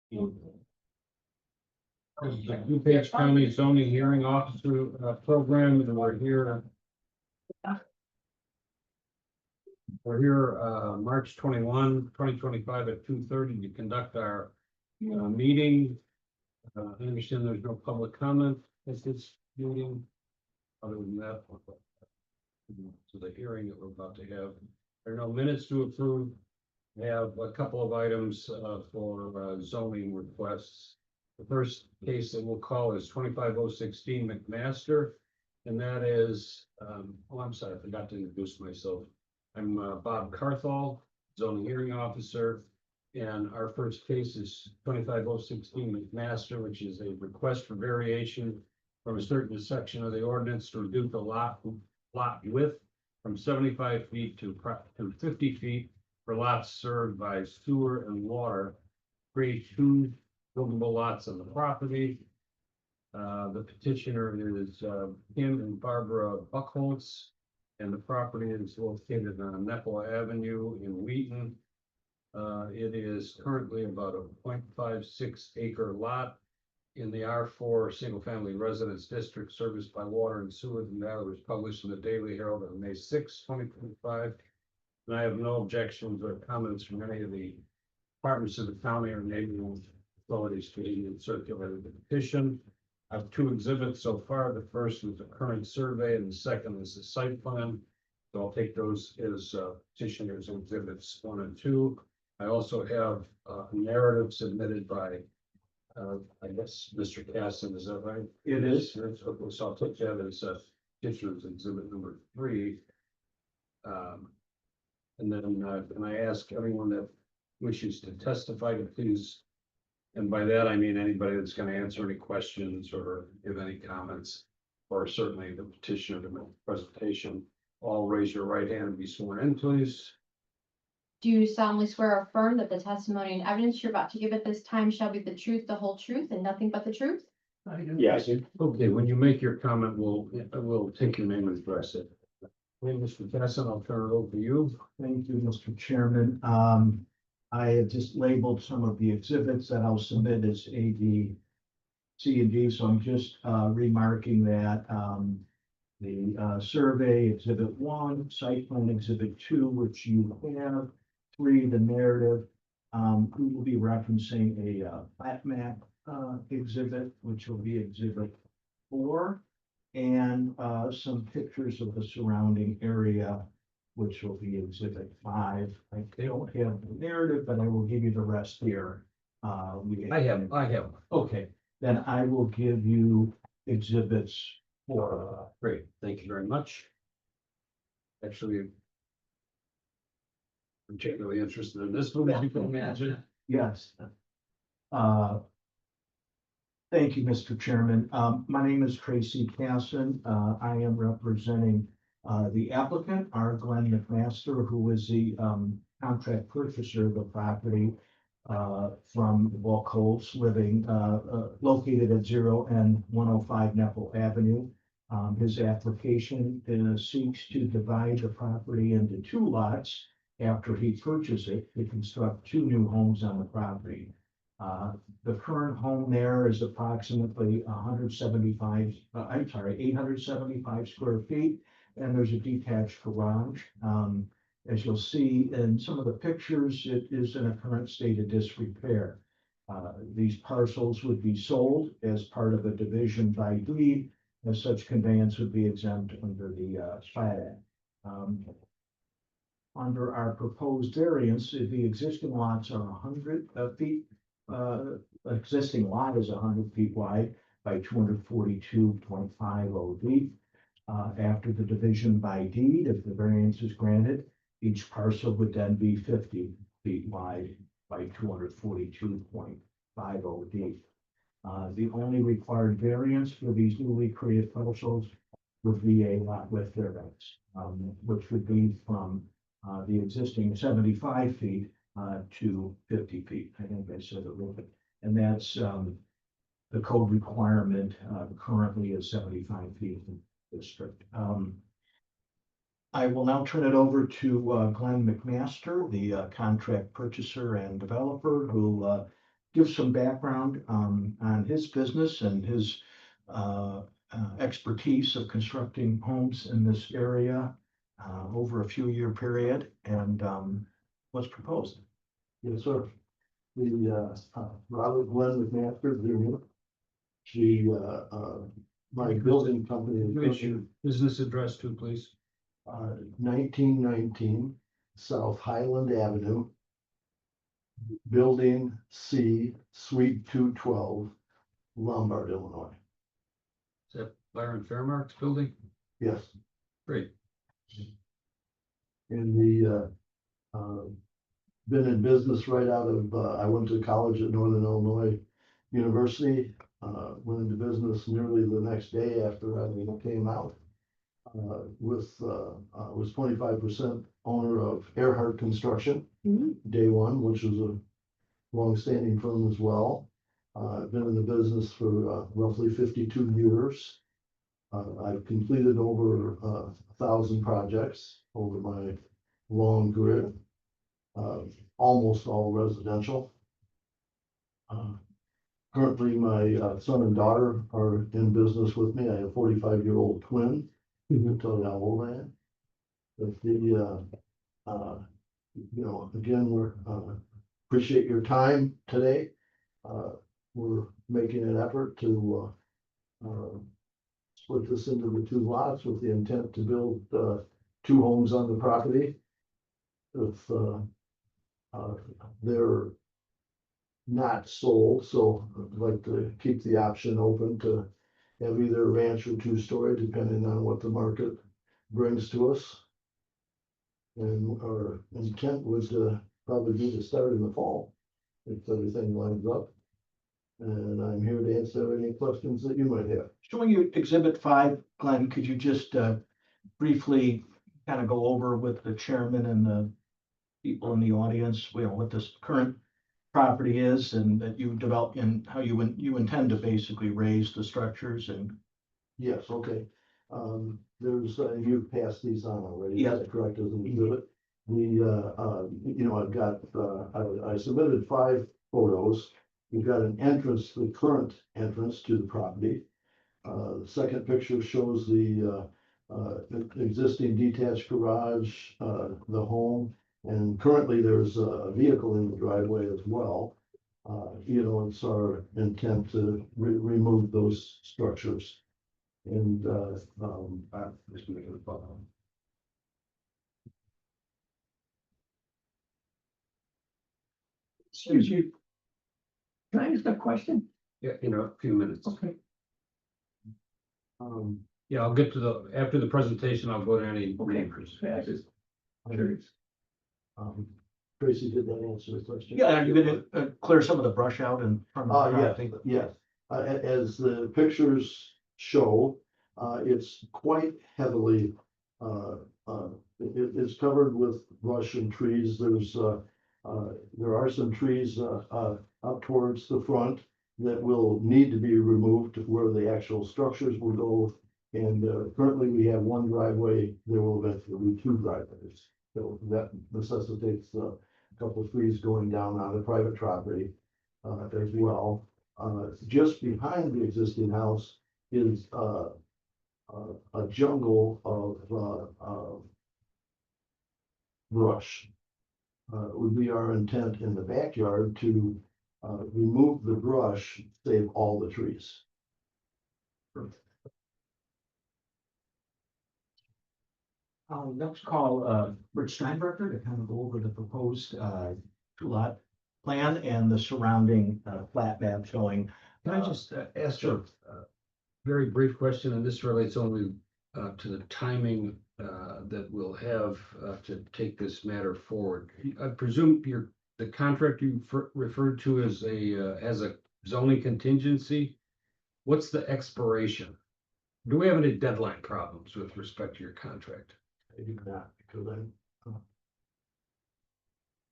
This is the DuPage County Zoning Hearing Officer program, and we're here. March 21, 2025 at 2:30 to conduct our meeting. I understand there's no public comment at this meeting. Other than that, to the hearing that we're about to have, there are no minutes to approve. We have a couple of items for zoning requests. The first case that we'll call is 25016 McMaster, and that is, I'm sorry, I forgot to introduce myself. I'm Bob Carthall, zoning hearing officer, and our first case is 25016 McMaster, which is a request for variation from a certain section of the ordinance to reduce the lot width from 75 feet to 50 feet for lots served by sewer and water, create two buildable lots on the property. The petitioner is Kim and Barbara Buckholz, and the property is located on Nepal Avenue in Wheaton. It is currently about a 0.56 acre lot in the R4 single family residence district serviced by water and sewer. And that was published in the Daily Herald on May 6, 2025. And I have no objections or comments from any of the departments of the county or neighboring authorities to even circulate the petition. I have two exhibits so far. The first is the current survey, and the second is the site plan. So I'll take those as petitioners exhibits 1 and 2. I also have a narrative submitted by, I guess, Mr. Casson. Is that right? It is. So I'll take that as petitioner's exhibit number 3. And then can I ask everyone that wishes to testify to please, and by that I mean anybody that's going to answer any questions or give any comments, or certainly the petitioner to make the presentation, all raise your right hand and be sworn in, please. Do you solemnly swear or affirm that the testimony and evidence you're about to give at this time shall be the truth, the whole truth, and nothing but the truth? Yes. Okay, when you make your comment, we'll take your name and address it. Okay, Mr. Casson, I'll turn it over to you. Thank you, Mr. Chairman. I have just labeled some of the exhibits that I'll submit as A, B, C, and D. So I'm just remarking that the survey exhibit 1, site plan exhibit 2, which you have, 3, the narrative. We will be referencing a plat map exhibit, which will be exhibit 4, and some pictures of the surrounding area, which will be exhibit 5. I don't have the narrative, but I will give you the rest here. I have. Okay, then I will give you exhibits 4. Great, thank you very much. Actually, particularly interested in this one, as you can imagine. Yes. Thank you, Mr. Chairman. My name is Tracy Casson. I am representing the applicant, R. Glenn McMaster, who is the contract purchaser of the property from Buckholz living located at 0 and 105 Nepal Avenue. His application seeks to divide the property into 2 lots after he purchases it to construct 2 new homes on the property. The current home there is approximately 875 square feet, and there's a detached garage. As you'll see in some of the pictures, it is in a current state of disrepair. These parcels would be sold as part of a division by deed, as such conveyance would be exempt under the Plat Act. Under our proposed variance, the existing lots are 100 feet. Existing lot is 100 feet wide by 242.50 feet. After the division by deed, if the variance is granted, each parcel would then be 50 feet wide by 242.50 feet. The only required variance for these newly created parcels would be a lot width variance, which would be from the existing 75 feet to 50 feet. I think I said a little bit, and that's the code requirement currently is 75 feet in the district. I will now turn it over to Glenn McMaster, the contract purchaser and developer, who give some background on his business and his expertise of constructing homes in this area over a few year period and what's proposed. Yes, sir. The, Robert Glenn McMaster, Jr. She, my building company Give us is your business address too, please. 1919 South Highland Avenue, Building C, Suite 212, Lombard, Illinois. Is that Byron Fairmark's building? Yes, Great. in the, been in business right out of, I went to college at Northern Illinois University, went into business nearly the next day after I came out. Was 25% owner of Earhart Construction, day one, which is a long-standing firm as well. I've been in the business for roughly 52 years. I've completed over 1,000 projects over my long career, almost all residential. Currently, my son and daughter are in business with me. I have a 45-year-old twin. To tell you how old I am. But again, we're appreciate your time today. We're making an effort to split this into the two lots with the intent to build 2 homes on the property. If they're not sold, so I'd like to keep the option open to have either a ranch or 2-story, depending on what the market brings to us. And our intent was to probably be to start in the fall, if everything lines up. And I'm here to answer any questions that you might have. Showing you Exhibit 5, Glenn, could you just briefly kind of go over with the chairman and the people in the audience, what this current property is and that you develop and how you intend to basically raise the structures and. Yes, okay. There's, you've passed these on already. Yeah. Is that correct, as an exhibit? I've got, I submitted 5 photos. We've got an entrance, the current entrance to the property. The second picture shows the existing detached garage, the home. And currently there's a vehicle in the driveway as well. It's our intent to remove those structures. And, just make it a problem. Excuse you. Can I ask a question? Yeah, a few minutes. Okay. Yeah, I'll get to after the presentation, I'll go to any Okay. neighbors. Yeah, I just curious. Tracy, did that answer the question? Yeah, are you gonna clear some of the brush out in front of the Yeah, property? yes. As the pictures show, it's quite heavily, it's covered with brush and trees. There are some trees, up towards the front that will need to be removed to where the actual structures will go. And, currently we have 1 driveway. There will eventually be 2 driveways. So that necessitates a couple of trees going down on the private property, as well. Just behind the existing house is a jungle of brush. It would be our intent in the backyard to remove the brush, save all the trees. I'll next call Rich Steinberger to kind of go over the proposed 2-lot plan and the surrounding flat map showing. Can I just ask a very brief question, and this relates only to the timing that we'll have to take this matter forward. I presume the contract you referred to as a zoning contingency. What's the expiration? Do we have any deadline problems with respect to your contract? I do not, because I'm,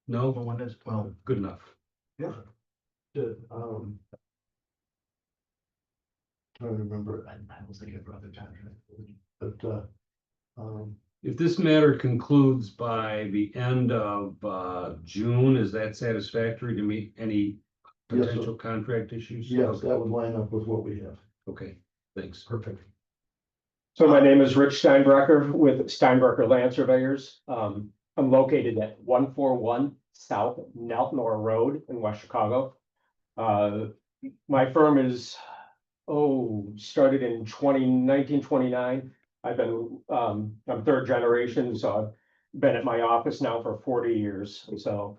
No? One is, well, Good enough. yeah. Trying to remember, I was thinking about the contract, but, If this matter concludes by the end of June, is that satisfactory to meet any Yes, sir. potential contract issues? Yes, that would line up with what we have. Okay, thanks. Perfect. So my name is Rich Steinbrecher with Steinbrecher Land Surveyors. I'm located at 141 South Neltmore Road in West Chicago. My firm is, started in 1929. I've been, I'm third generation, so I've been at my office now for 40 years. So,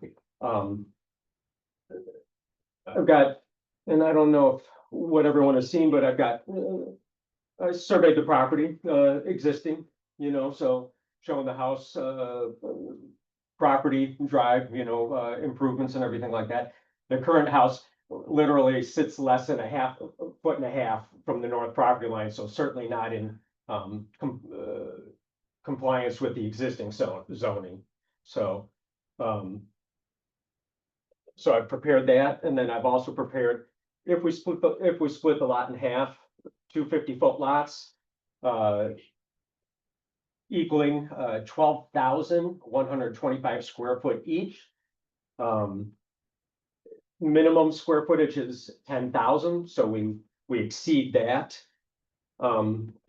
I've got, and I don't know if what everyone has seen, but I've got, I surveyed the property, existing, so showing the house, property, drive, improvements and everything like that. The current house literally sits less than a foot and a half from the north property line, so certainly not in, compliance with the existing zoning. So, so I've prepared that, and then I've also prepared, if we split the lot in half, 2 50-foot lots, equaling 12,125 square foot each. Minimum square footage is 10,000, so we exceed that.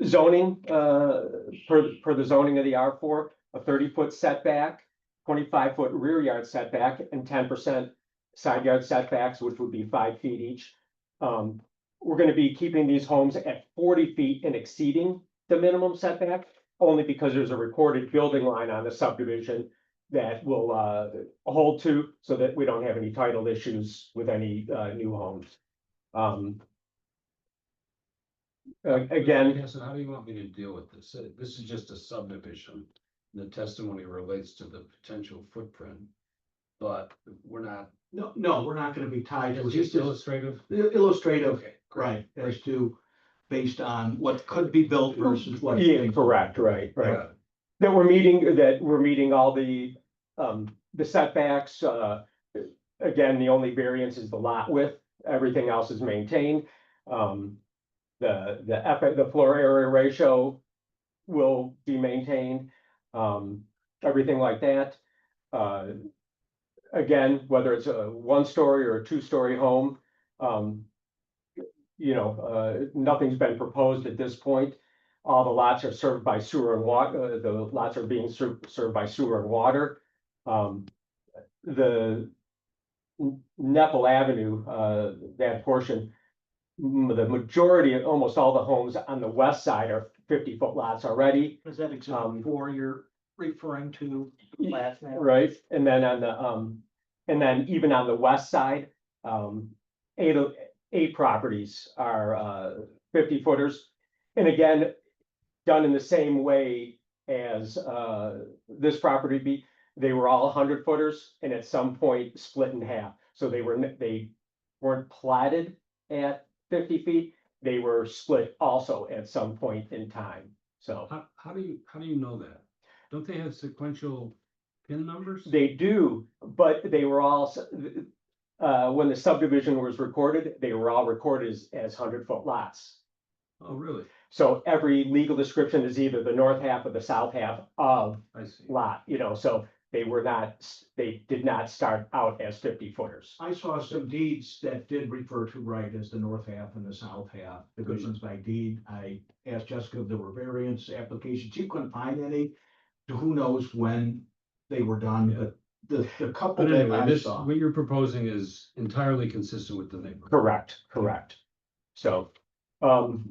Zoning, per the zoning of the R4, a 30-foot setback, 25-foot rear yard setback, and 10% side yard setbacks, which would be 5 feet each. We're going to be keeping these homes at 40 feet and exceeding the minimum setback, only because there's a recorded building line on the subdivision that will hold to, so that we don't have any title issues with any new homes. Again, Yes, and how do you want me to deal with this? This is just a subdivision. The testimony relates to the potential footprint, but we're not. No, we're not gonna be tied to It's it. just illustrative. Illustrative, Okay, great. right, as to, based on what could be built versus what. yeah, correct, right. Yeah. That we're meeting all the setbacks. Again, the only variance is the lot width. Everything else is maintained. The floor area ratio will be maintained. Everything like that. Again, whether it's a 1-story or a 2-story home, nothing's been proposed at this point. All the lots are served by sewer and water. The lots are being served by sewer and water. The Nepal Avenue, that portion, the majority of almost all the homes on the west side are 50-foot lots already. Is that example 4 you're referring to? Last name? Right, and then and then even on the west side, 8 properties are 50-footers. And again, done in the same way as this property be, they were all 100-footers and at some point split in half. So they weren't platted at 50 feet, they were split also at some point in time. So How do you know that? Don't they have sequential pin numbers? they do, but they were all, when the subdivision was recorded, they were all recorded as 100-foot lots. Oh, really? So every legal description is either the north half or the south half of I see. lot, so they did not start out as 50-footers. I saw some deeds that did refer to right as the north half and the south half, divisions by deed. I asked Jessica if there were variance applications. She couldn't find any. Who knows when they were done, Yeah. but the couple But that anyway, I this, saw. what you're proposing is entirely consistent with the neighborhood. Correct. So, and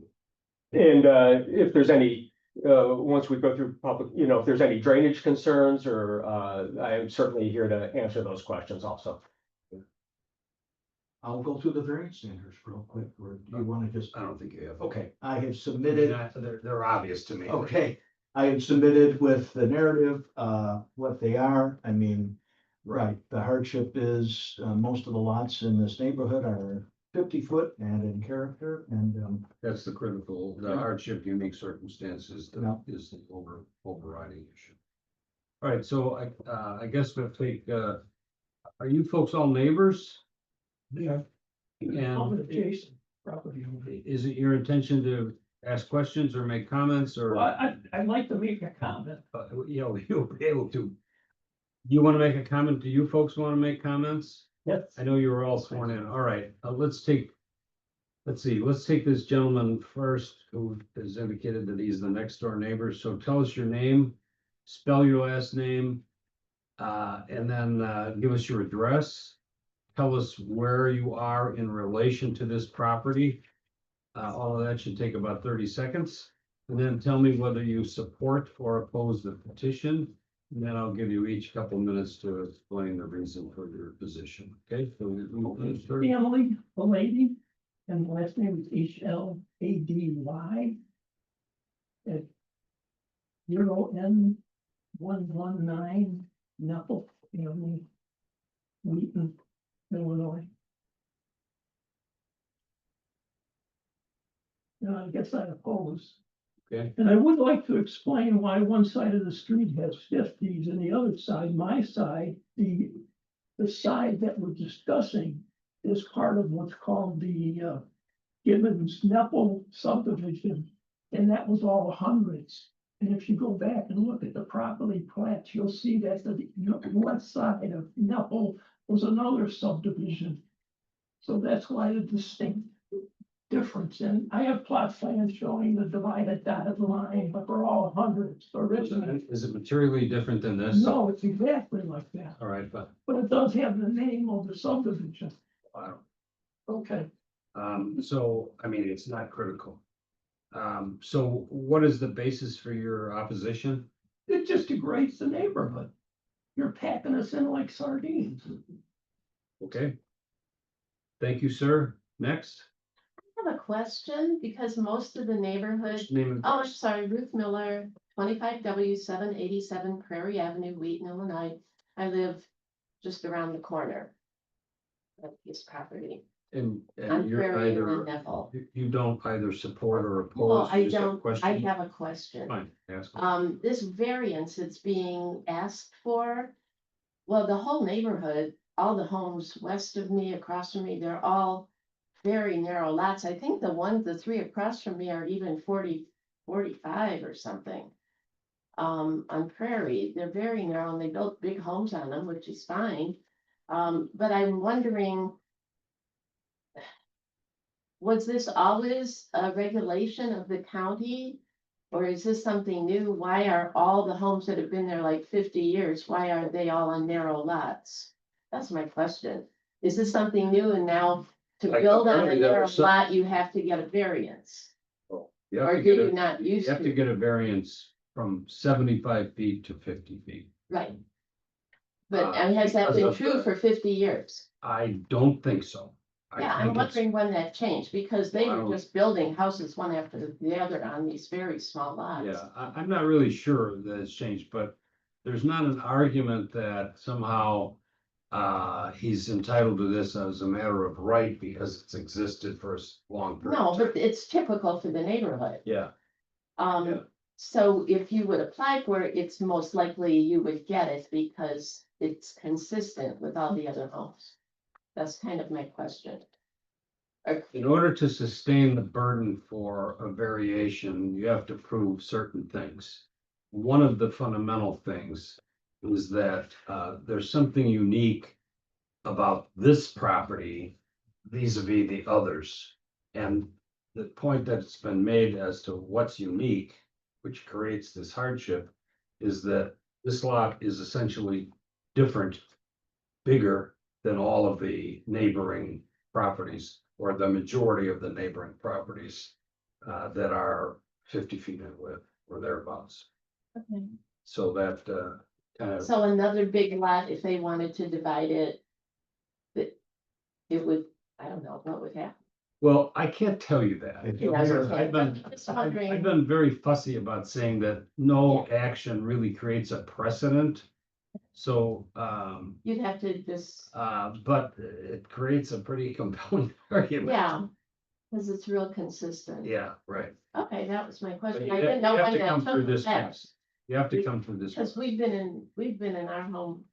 if there's any, once we go through public, if there's any drainage concerns or, I am certainly here to answer those questions also. I'll go through the variance standards real quick, or do you want to just? I don't think you have. Okay, I have submitted. They're obvious to me. Okay, I have submitted with the narrative, what they are. I mean, right, the hardship is, most of the lots in this neighborhood are 50-foot and in character, and, That's the critical, the Yeah. hardship, unique circumstances Yeah. that is the overriding issue. All right, so I guess we'll take, are you folks all neighbors? Yeah. And Adjacent property owner. is it your intention to ask questions or make comments or? Well, I'd like to make a comment. You'll be able to. You want to make a comment? Do you folks want to make comments? Yes. I know you were all sworn in. All right, let's take this gentleman first, who has indicated that he's the next door neighbor. So tell us your name, spell your last name, and then give us your address. Tell us where you are in relation to this property. All of that should take about 30 seconds. And then tell me whether you support or oppose the petition. And then I'll give you each couple minutes to explain the reason for your position. Okay? So Family, the lady, and the last name is Hlady. At 0N119 Knuckle Family, Wheaton, Illinois. Now, I guess I oppose. Okay. And I would like to explain why one side of the street has 50s and the other side, my side, the side that we're discussing is part of what's called the Gibbons Nepal subdivision, and that was all hundreds. And if you go back and look at the property plats, you'll see that the west side of Nepal was another subdivision. So that's why the distinct difference. And I have plot plans showing the divided dotted line, but they're all hundreds originally. Is it materially different than this? No, it's exactly like that, All right, but but it does have the name of the subdivision. wow. Okay. So, I mean, it's not critical. So what is the basis for your opposition? It just degrades the neighborhood. You're packing us in like sardines. Okay. Thank you, sir. Next. I have a question because most of the neighborhood, Name oh, I'm sorry, Ruth Miller, 25W 787 Prairie Avenue, Wheaton, Illinois. I live just around the corner of this property and on you're Prairie and either, Neville. you don't either support or Well, oppose. I You just have a don't, I question? have a question. Fine, ask. This variance that's being asked for, well, the whole neighborhood, all the homes west of me, across from me, they're all very narrow lots. I think the three across from me are even 45 or something. On Prairie, they're very narrow and they built big homes on them, which is fine. But I'm wondering, was this always a regulation of the county? Or is this something new? Why are all the homes that have been there like 50 years, why are they all on narrow lots? That's my question. Is this something new and now to Like, build on a apparently there narrow are some- lot, you have to get a variance? You have Or to do get you a- not You used have to to? get a variance from 75 feet to 50 feet. Right. But Uh, has that because been of true the- for 50 years? I don't think so. I Yeah, I'm think it's- wondering when that changed, because they Well, I were don't- just building houses one after the other on these very small lots. Yeah, I'm not really sure that it's changed, but there's not an argument that somehow he's entitled to this as a matter of right because it's existed for a long period. No, of time. but it's typical for the neighborhood. Yeah, Yeah. So if you would apply for it, it's most likely you would get it because it's consistent with all the other homes. That's kind of my question. in order to sustain the burden for a variation, you have to prove certain things. One of the fundamental things is that there's something unique about this property vis-a-vis the others. And the point that's been made as to what's unique, which creates this hardship, is that this lot is essentially different, bigger than all of the neighboring properties, or the majority of the neighboring properties that are 50 feet in width or thereabouts. Okay. So that kind of, So another big lot, if they wanted to divide it, it would, I don't know, what would happen? well, I can't tell you that. Yeah, that's Because okay. I've been, I'm just I've wondering. been very fussy about saying that no action really creates a precedent. So, You'd have to just, but it creates a pretty compelling argument. yeah, because it's real consistent. Yeah, right. Okay, that was my But question. you I have didn't know you have when to that come through took this effect. phase. You have to come through this. Because we've been in our home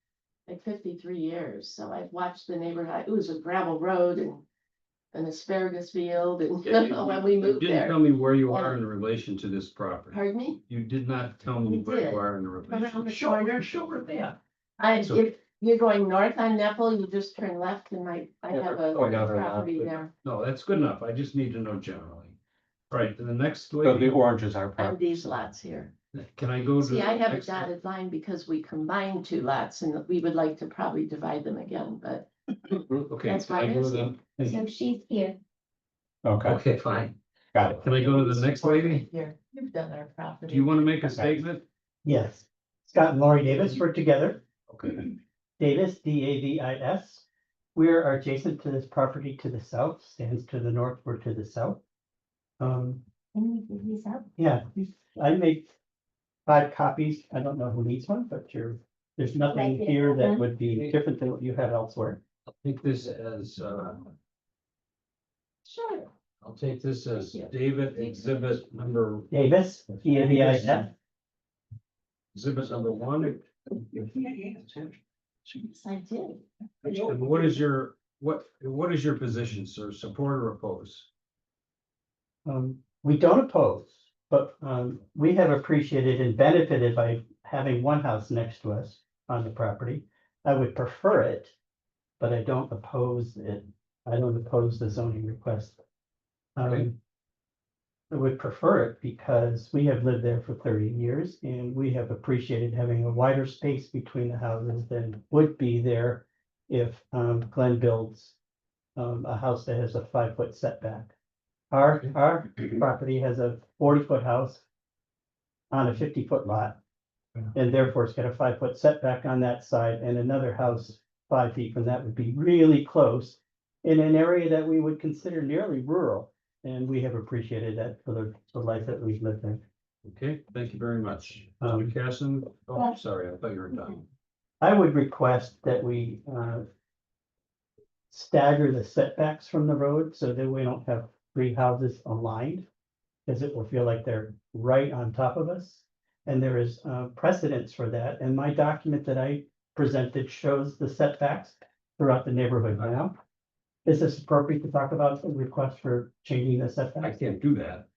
like 53 years, so I've watched the neighborhood. It was a gravel road and an asparagus field and Yeah, you- when we You moved didn't there. tell me where you are in relation to this property. Pardon me? You did not tell me You where you did. are in Around relation. the Show corner. her, show her that. I, So- if, you're going north on Nepal, you just turn left and I have a Going out or not, property but- there. No, that's good enough. I just need to know generally. All right, to the next, So the lady. orange is our On property. these lots here. Can I go to? See, I the have a next- dotted line because we combined two lots and we would like to probably divide them again, but Okay. That's can I why go I'm to the- So she's here. Okay, Okay, fine. got it. Can I go to the next lady? Here, you've done our property. Do you want to make a Okay. statement? Yes, Scott and Lori Davis, we're together, Okay. Davis, Davis. We are adjacent to this property to the south, stands to the north, we're to the south. Can we give these up? Yeah, I made 5 copies, I don't know who needs one, but there's nothing Right, here yeah. that would be different than what you have elsewhere. I'll take this as, Sure. I'll take this as David exhibit number, Davis, Davis. exhibit number 1. Yes, I did. And what is your position, sir? Support or oppose? We don't oppose, but we have appreciated and benefited by having one house next to us on the property. I would prefer it, but I don't oppose it. I don't oppose the zoning request. Okay. I would prefer it because we have lived there for 30 years and we have appreciated having a wider space between the houses than would be there if Glenn builds a house that has a 5-foot setback. Our property has a 40-foot house on a 50-foot lot. And therefore it's got a 5-foot setback on that side and another house 5 feet from that would be really close in an area that we would consider nearly rural. And we have appreciated that for the life that we've lived there. Okay, thank you very much. Um, Mr. Casson, oh, Yeah. sorry, I thought you were done. I would request that we stagger the setbacks from the road so that we don't have 3 houses aligned. Because it will feel like they're right on top of us. And there is precedence for that. And my document that I presented shows the setbacks throughout the neighborhood now. Is this appropriate to talk about the request for changing the I setbacks? can't do that.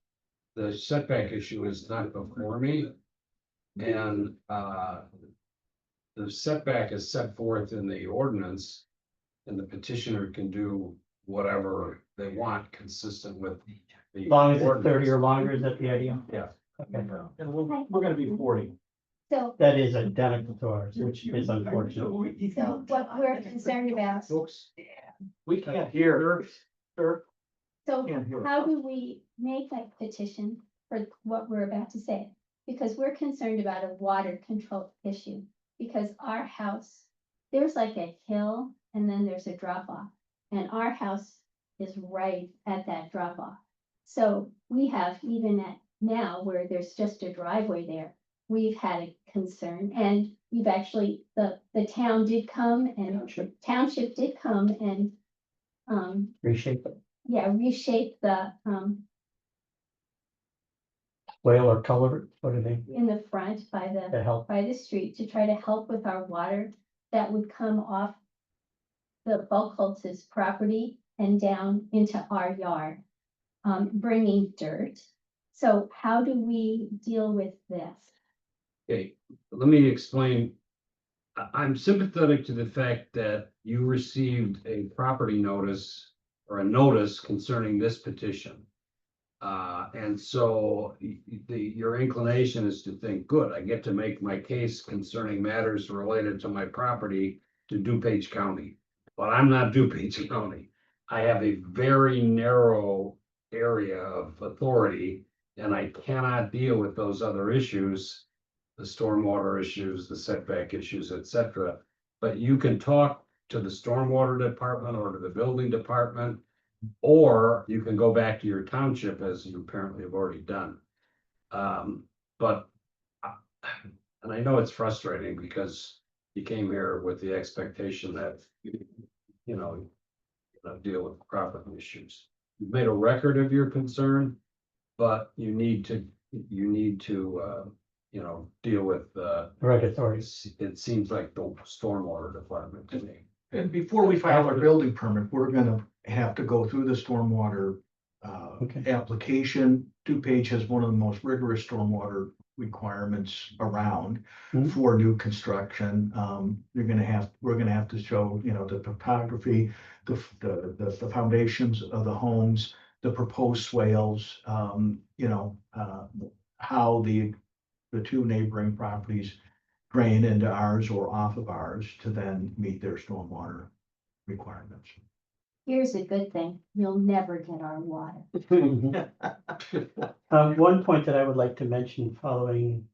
The setback issue is not before me. And, the setback is set forth in the ordinance. And the petitioner can do whatever they want consistent with. the As long as it's 30 ordinance. or longer, is that the idea? Yeah. Okay, And we're gonna be 40. So, that is identical to ours, which is unfortunate. so what we're concerned about, Folks, We can't hear. Sir, so can't hear. how do we make a petition for what we're about to say? Because we're concerned about a water control issue, because our house, there's like a hill and then there's a drop off. And our house is right at that drop off. So we have, even at now where there's just a driveway there, we've had a concern and we've actually, the town did come and township did come and Reshape it, reshape the whale or color, what are they, in the front to help? by the street to try to help with our water that would come off the Buckholz's property and down into our yard, bringing dirt. So how do we deal with this? okay, let me explain. I'm sympathetic to the fact that you received a property notice or a notice concerning this petition. And so your inclination is to think, good, I get to make my case concerning matters related to my property to DuPage County. But I'm not DuPage County. I have a very narrow area of authority and I cannot deal with those other issues. The stormwater issues, the setback issues, etc. But you can talk to the stormwater department or to the building department. Or you can go back to your township as you apparently have already done. But and I know it's frustrating because you came here with the expectation that, deal with property issues. You've made a record of your concern, but you need to, deal with, Right authorities. it seems like the stormwater department to me. And before we file our building permit, we're gonna have to go through the stormwater Okay. application. DuPage has one of the most rigorous stormwater requirements around Mhm. for new construction. We're gonna have to show, you know, the topography, the foundations of the homes, the proposed swales, you know, how the two neighboring properties drain into ours or off of ours to then meet their stormwater requirements. Here's a good thing, you'll never get our water. One point that I would like to mention following,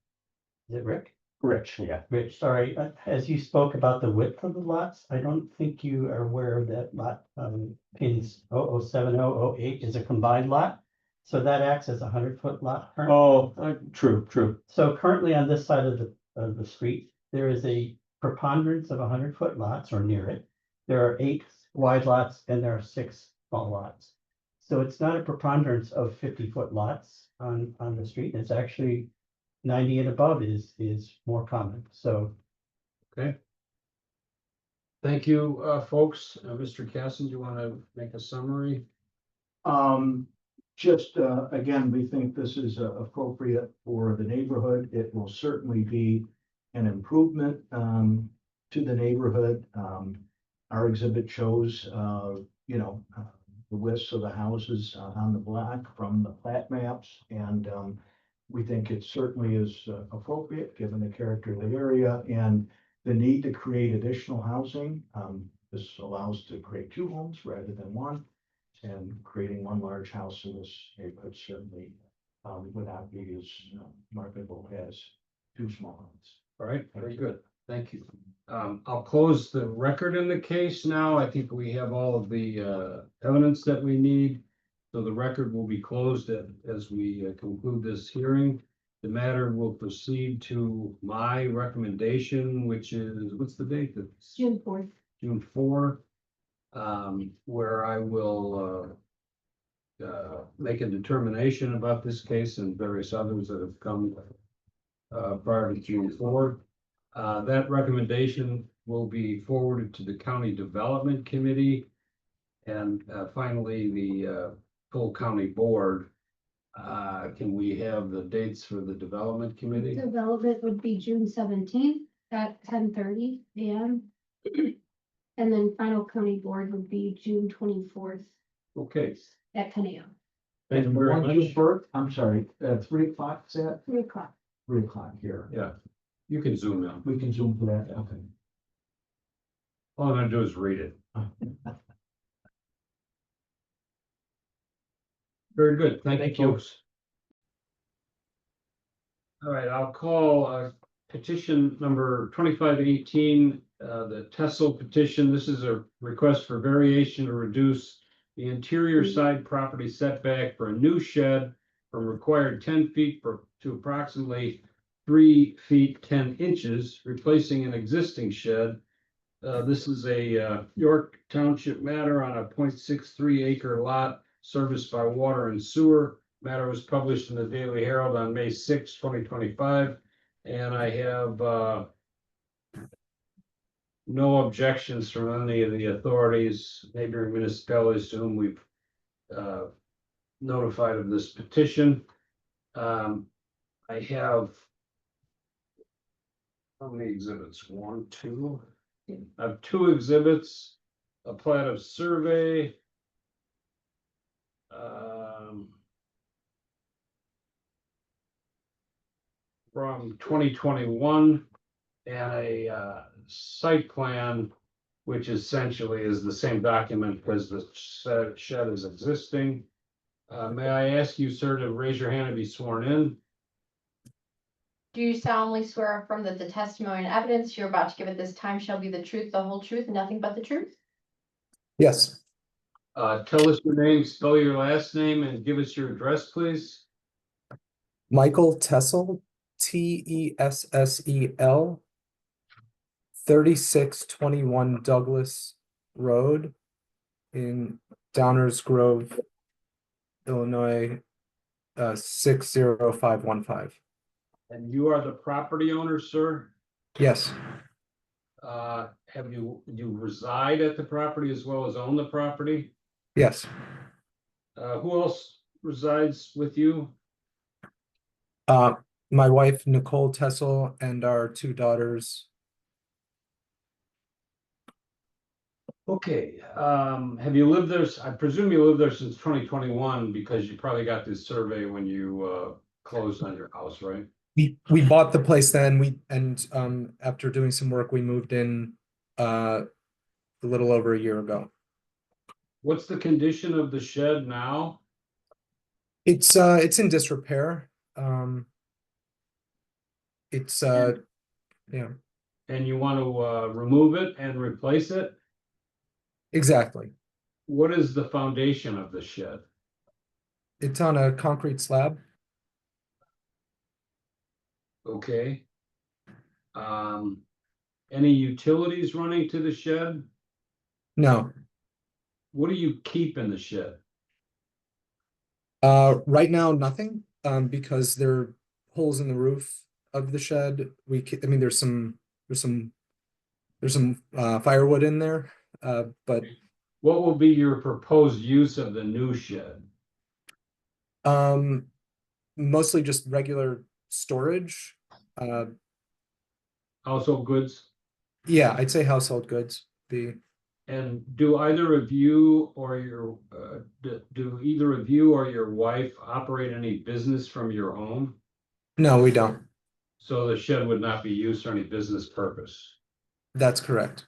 is it Rick? Rich, yeah. Rich, sorry, as you spoke about the width of the lots, I don't think you are aware that lot, pins 007, 008 is a combined lot. So that acts as a 100-foot lot. currently. Oh, true. So currently on this side of the street, there is a preponderance of 100-foot lots or near it. There are 8 wide lots and there are 6 small lots. So it's not a preponderance of 50-foot lots on the street. It's actually 90 and above is more common. So Thank you, folks. Mr. Casson, do you want to make a summary? Just, again, we think this is appropriate for the neighborhood. It will certainly be an improvement, to the neighborhood. Our exhibit shows, you know, the lists of the houses on the block from the plat maps. And, we think it certainly is appropriate, given the character of the area and the need to create additional housing. This allows to create 2 homes rather than 1. And creating 1 large house in this neighborhood certainly would not be as marketable as 2 small homes. All right, very good. Thank you. I'll close the record in the case now. I think we have all of the evidence that we need. So the record will be closed as we conclude this hearing. The matter will proceed to my recommendation, which is, what's the date? That's June 4th. June 4, where I will make a determination about this case and various others that have come prior to June 4. That recommendation will be forwarded to the County Development Committee and finally the full county board. Can we have the dates for the Development Committee? Development would be June 17th at 10:30 a.m. And then final county board would be June 24th Okay, at 10 a.m. thank you And the very one much. June 4th, I'm sorry, 3 o'clock, is that? 3 o'clock. 3 o'clock here. Yeah, you can zoom in. We can zoom for that, okay. All I'm gonna do is read it. Very good. Thank you, folks. All right, I'll call petition number 2518, the Tessel petition. This is a request for variation to reduce the interior side property setback for a new shed from required 10 feet to approximately 3 feet 10 inches, replacing an existing shed. This is a York Township matter on a 0.63 acre lot serviced by water and sewer. Matter was published in the Daily Herald on May 6, 2025. And I have no objections from any of the authorities, neighboring municipalities to whom we've notified of this petition. I have how many exhibits? 1, 2. I have 2 exhibits, a plat of survey. From 2021 and a site plan, which essentially is the same document because the shed is existing. May I ask you, sir, to raise your hand and be sworn in? Do you solemnly swear or affirm that the testimony and evidence you're about to give at this time shall be the truth, the whole truth, and nothing but the truth? Yes, Tell us your name, spell your last name, and give us your address, please. Michael Tessel, Tessel, 3621 Douglas Road in Downers Grove, Illinois, 60515. And you are the property owner, sir? Yes, Have you reside at the property as well as own the property? yes, Who else resides with you? My wife Nicole Tessel and our two daughters. Okay, have you lived there? I presume you lived there since 2021 because you probably got this survey when you closed on your house, right? We bought the place then, after doing some work, we moved in a little over a year ago. What's the condition of the shed now? It's in disrepair. It's yeah, And you want to remove it and replace it? exactly. What is the foundation of the shed? It's on a concrete slab. Okay. Any utilities running to the shed? No. What do you keep in the shed? Right now, nothing, because there are holes in the roof of the shed. I mean, there's some firewood in there, but What will be your proposed use of the new shed? mostly just regular storage. Household goods? Yeah, I'd say household goods. And do either of you or your, do either of you or your wife operate any business from your home? No, we don't. So the shed would not be used for any business purpose? That's correct.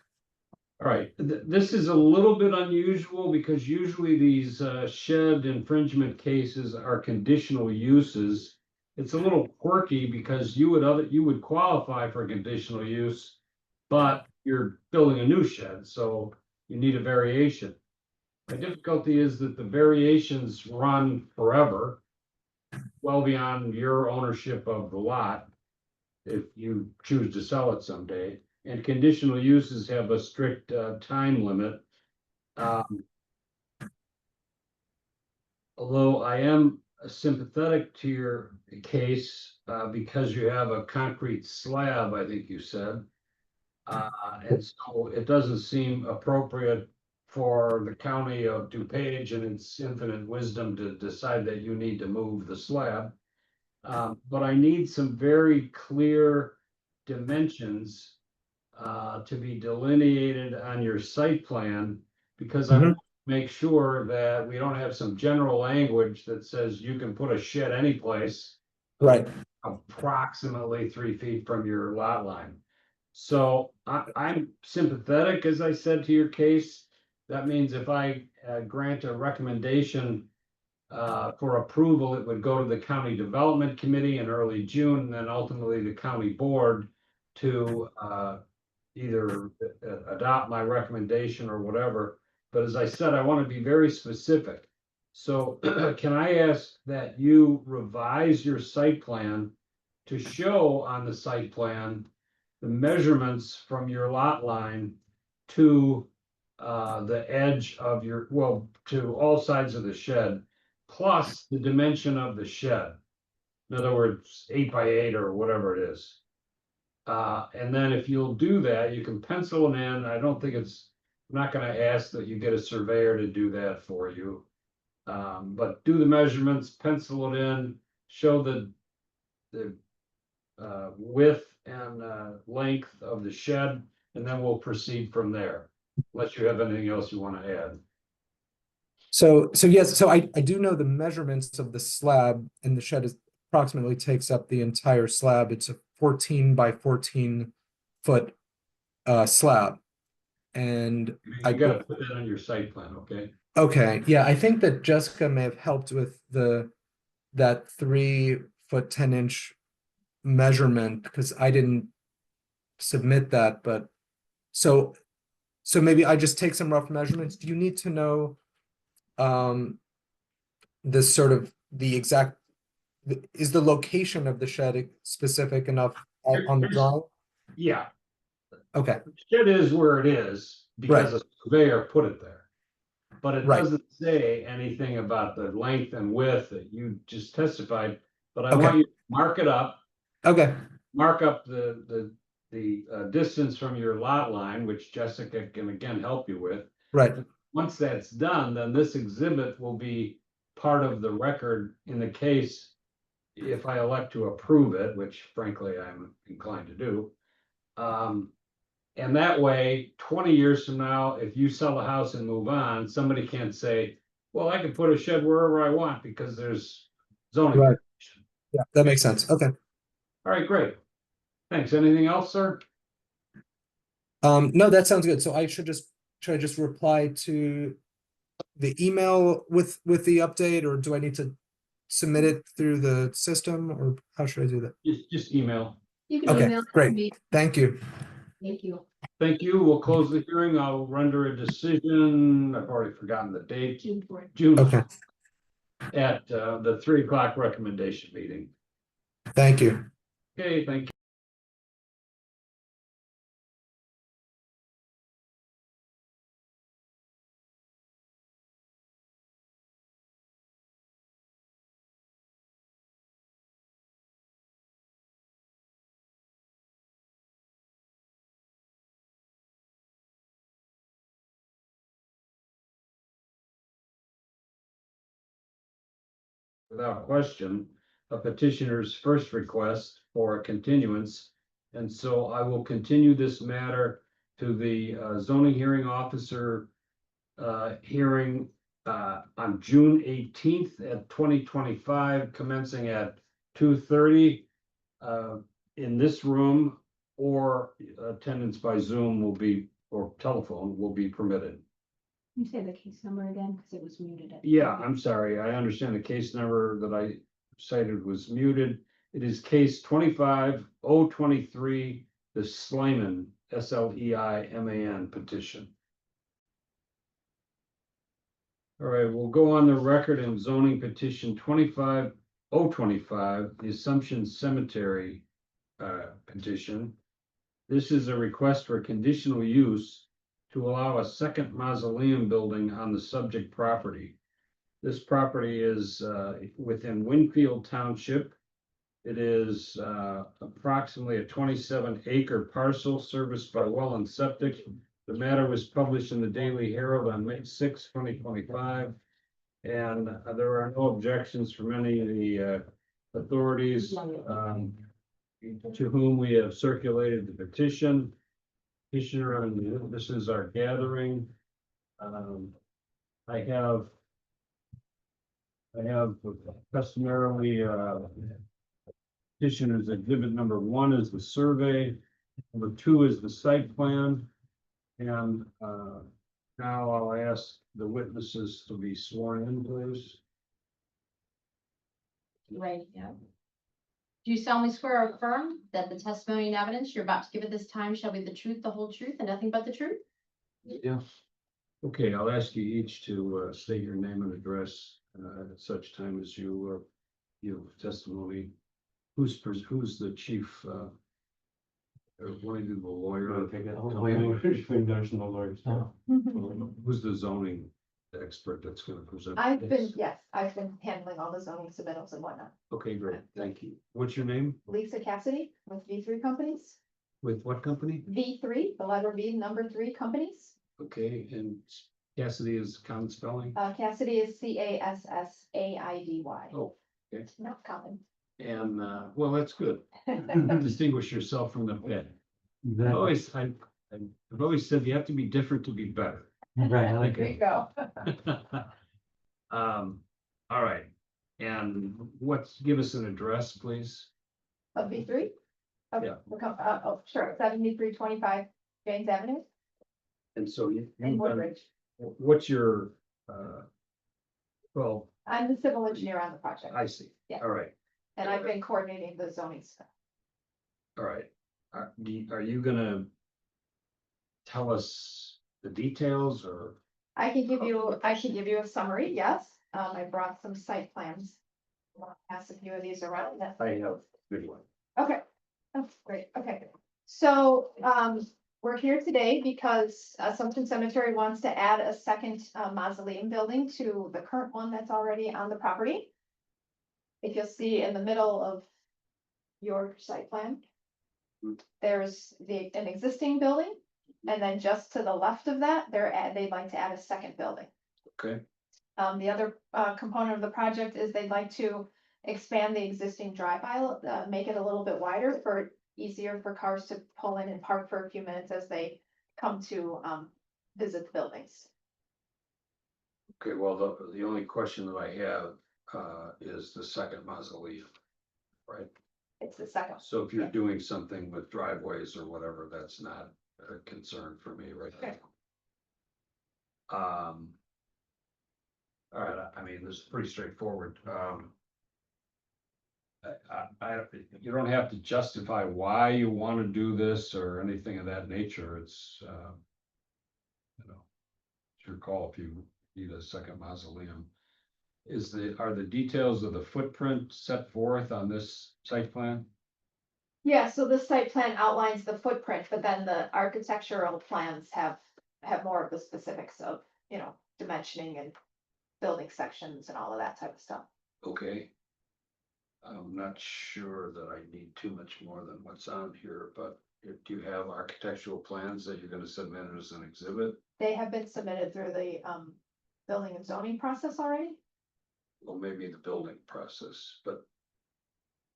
All right, this is a little bit unusual because usually these shed infringement cases are conditional uses. It's a little quirky because you would qualify for conditional use, but you're building a new shed, so you need a variation. The difficulty is that the variations run forever, well beyond your ownership of the lot, if you choose to sell it someday. And conditional uses have a strict time limit. Although I am sympathetic to your case because you have a concrete slab, I think you said. And so it doesn't seem appropriate for the county of DuPage and its infinite wisdom to decide that you need to move the slab. But I need some very clear dimensions to be delineated on your site plan, because I want to make sure that we don't have some general language that says you can put a shed anyplace Right. approximately 3 feet from your lot line. So I'm sympathetic, as I said, to your case. That means if I grant a recommendation for approval, it would go to the County Development Committee in early June, and then ultimately the county board to either adopt my recommendation or whatever. But as I said, I want to be very specific. So can I ask that you revise your site plan to show on the site plan the measurements from your lot line to the edge of your, well, to all sides of the shed, plus the dimension of the shed. In other words, 8 by 8 or whatever it is. And then if you'll do that, you can pencil it in. I don't think it's, I'm not gonna ask that you get a surveyor to do that for you. But do the measurements, pencil it in, show the width and length of the shed, and then we'll proceed from there. Unless you have anything else you want to add. So yes, so I do know the measurements of the slab, and the shed approximately takes up the entire slab. It's a 14 by 14 foot slab. And You gotta put that on your site plan, okay? Okay, yeah, I think that Jessica may have helped with that 3 foot 10-inch measurement, because I didn't submit that, but so maybe I just take some rough measurements. Do you need to know this sort of the exact, is the location of the shed specific enough on the drawing? Yeah, Okay, shed is where it is because Right. a surveyor put it there. But it Right. doesn't say anything about the length and width that you just testified. But I Okay. want you to mark it up, okay, mark up the distance from your lot line, which Jessica can again help you with. right, Once that's done, then this exhibit will be part of the record in the case. If I elect to approve it, which frankly I'm inclined to do. And that way, 20 years from now, if you sell a house and move on, somebody can't say, well, I can put a shed wherever I want because there's zoning. Right. Yeah, that makes sense. Okay. All right, great. Thanks. Anything else, sir? No, that sounds good. So should I just reply to the email with the update, or do I need to submit it through the system, or how should I do that? Just email. You can Okay, email great. me. Thank you. Thank you. Thank you. We'll close the hearing. I'll render a decision. I've already forgotten the date. June 4th. June Okay, at the 3 o'clock recommendation meeting. thank you. Okay, thank you. Without question, a petitioner's first request for a continuance. And so I will continue this matter to the zoning hearing officer hearing on June 18th at 2025, commencing at 2:30 in this room, or attendance by Zoom will be, or telephone will be permitted. You say the case number again, because it was muted. Yeah, I'm sorry. I understand the case number that I cited was muted. It is case 25-023, the Sleiman, Sleiman petition. All right, we'll go on the record in zoning petition 25-025, the Assumption Cemetery petition. This is a request for conditional use to allow a second mausoleum building on the subject property. This property is within Winfield Township. It is approximately a 27-acre parcel serviced by well and septic. The matter was published in the Daily Herald on May 6, 2025. And there are no objections from any of the authorities to whom we have circulated the petition. Petitioner, and this is our gathering. I have customarily petitioner's exhibit number 1 is the survey, number 2 is the site plan, and now I'll ask the witnesses to be sworn in, please. Right, yeah. Do you solemnly swear or affirm that the testimony and evidence you're about to give at this time shall be the truth, the whole truth, and nothing but the truth? Yeah. Okay, I'll ask you each to state your name and address at such time as you give testimony. Who's the chief? One of the lawyer. There's no lawyers. Who's the zoning expert that's going to present? I've this? been handling all the zoning submittals and whatnot. Okay, great. Thank you. What's your name? Lisa Cassidy with V3 Companies. With what company? V3, the letter V, number 3 companies. Okay, and Cassidy is common spelling? Cassidy is Cassaidy. Oh, okay. Not common. And well, that's good. Distinguish yourself from the pit. I've always said you have to be different to be better. Right, I like There you go. All right. And give us an address, please. Of V3? Okay, Yeah. Sure, 7325 James Avenue And so in you've done, Woodbridge. what's your well, I'm the civil engineer on the project. I see. Yeah. All right, And I've been coordinating the zoning stuff. all right. Are you gonna tell us the details, or? I can give you a summary, yes. I brought some site plans. I'll pass a few of these around. I have a good one. Okay, that's great, okay. So, we're here today because Assumption Cemetery wants to add a second mausoleum building to the current one that's already on the property. If you'll see in the middle of your site plan, there's an existing building, and then just to the left of that, they'd like to add a second building. Okay, The other component of the project is they'd like to expand the existing drive aisle, make it a little bit wider for easier for cars to pull in and park for a few minutes as they come to visit the buildings. Okay, well, the only question that I have, is the second mausoleum. Right, It's the second. so if you're Yeah. doing something with driveways or whatever, that's not a concern for me right Okay. now. All right, I mean, this is pretty straightforward, you don't have to justify why you want to do this or anything of that nature, it's, you know, it's your call if you need a second mausoleum. Are the details of the footprint set forth on this site plan? Yeah, so the site plan outlines the footprint, but then the architectural plans have more of the specifics of, you know, dimensioning and building sections and all of that type of stuff. Okay. I'm not sure that I need too much more than what's on here, but do you have architectural plans that you're gonna submit as an exhibit? They have been submitted through the building and zoning process already. Well, maybe the building process, but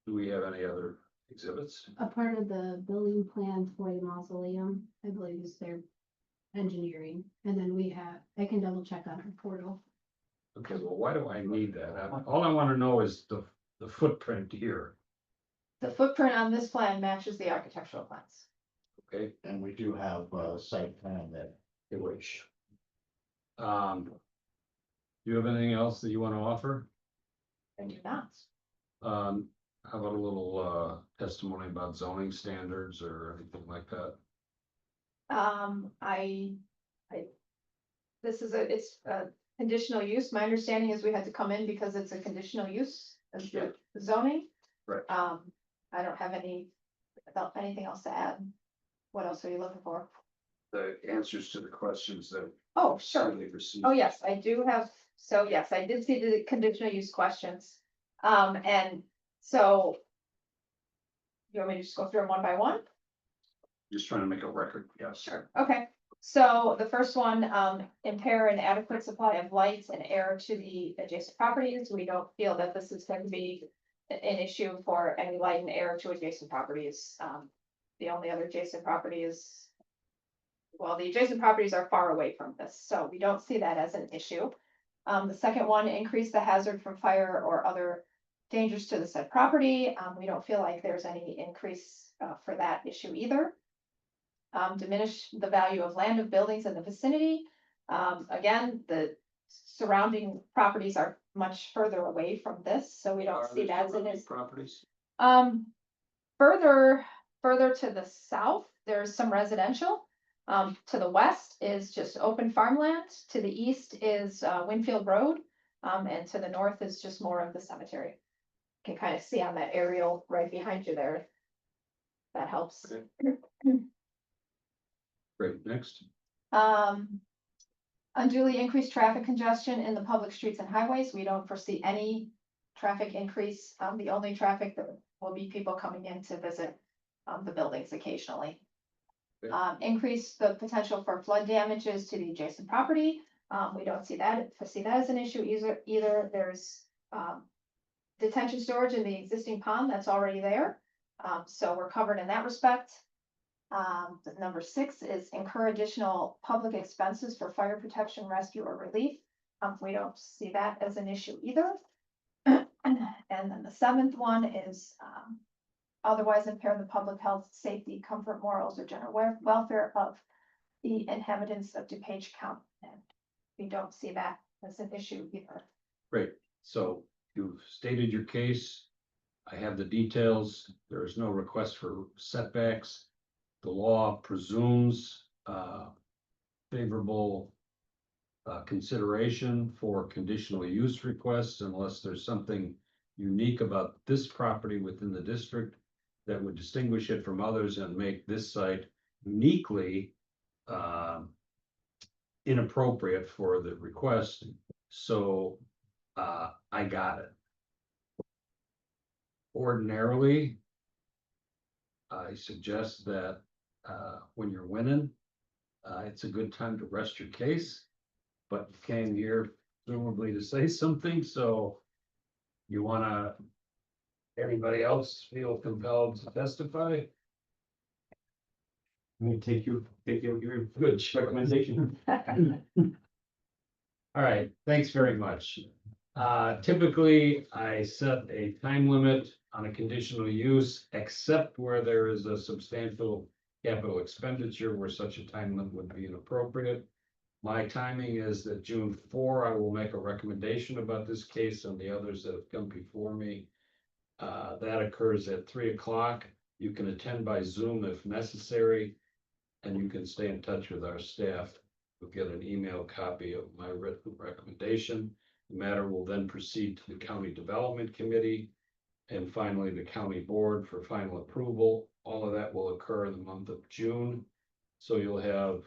do we have any other exhibits? A part of the building plan for the mausoleum, I believe, is their engineering, and then I can double check on our portal. Okay, well, why do I need that? All I wanna know is the footprint here, The footprint on this plan matches the architectural plans. okay? And we do have a site plan that you wish. Do you have anything else that you wanna offer? I do not. How about a little testimony about zoning standards or anything like that? It's a conditional use. My understanding is we had to come in because it's a conditional use of the zoning. Right. I don't have anything else to add. What else are you looking for? The answers to the questions that Oh, sure. they received. Oh, yes, I do have, so yes, I did see the conditional use questions. And so. You want me to just go through them one by one? Just trying to make a record, yes. Sure. Okay, so the first one, impair an adequate supply of light and air to the adjacent properties. We don't feel that this is going to be an issue for any light and air to adjacent properties. The only other adjacent property is, well, the adjacent properties are far away from this, so we don't see that as an issue. The second one, increase the hazard from fire or other dangers to the said property. We don't feel like there's any increase for that issue either. Diminish the value of land of buildings in the vicinity. Again, the surrounding properties are much further away from this, so we don't see that as an issue. Properties? Further to the south, there's some residential. To the west is just open farmland. To the east is Winfield Road. And to the north is just more of the cemetery. Can kind of see on that aerial right behind you there. That helps. Okay. Great, next. Unduly increased traffic congestion in the public streets and highways. We don't foresee any traffic increase. The only traffic that will be people coming in to visit the buildings occasionally. Okay. Increase the potential for flood damages to the adjacent property. We don't foresee that as an issue either. There's detention storage in the existing pond that's already there. So we're covered in that respect. Number 6 is incur additional public expenses for fire protection, rescue, or relief. We don't see that as an issue either. And then the 7th one is otherwise impair the public health, safety, comfort, morals, or general welfare of the inhabitants of DuPage County. And we don't see that as an issue either. Great, so you've stated your case. I have the details. There is no request for setbacks. The law presumes favorable consideration for conditional use requests unless there's something unique about this property within the district that would distinguish it from others and make this site uniquely inappropriate for the request. So I got it. Ordinarily, I suggest that when you're winning, it's a good time to rest your case. But you came here presumably to say something, so. You wanna? Anybody else feel compelled to testify? Let me take your Good. recommendation. All right, thanks very much. Typically, I set a time limit on a conditional use, except where there is a substantial capital expenditure where such a time limit would be inappropriate. My timing is that June 4, I will make a recommendation about this case and the others that have come before me. That occurs at 3 o'clock. You can attend by Zoom if necessary, and you can stay in touch with our staff. You'll get an email copy of my written recommendation. The matter will then proceed to the County Development Committee and finally the County Board for final approval. All of that will occur in the month of June. So you'll have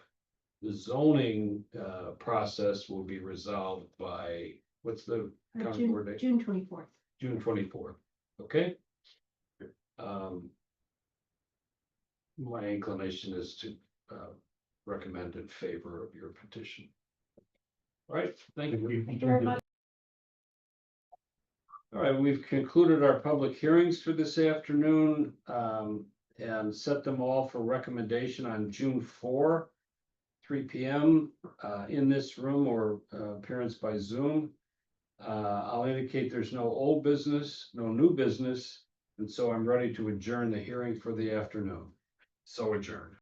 the zoning process will be resolved by, what's the county board date? June 24th. June 24th, okay? My inclination is to recommend in favor of your petition. All right, thank you. Thank you very much. All right, we've concluded our public hearings for this afternoon and set them all for recommendation on June 4, 3 p.m. In this room or appearance by Zoom. I'll indicate there's no old business, no new business, and so I'm ready to adjourn the hearing for the afternoon. So adjourned.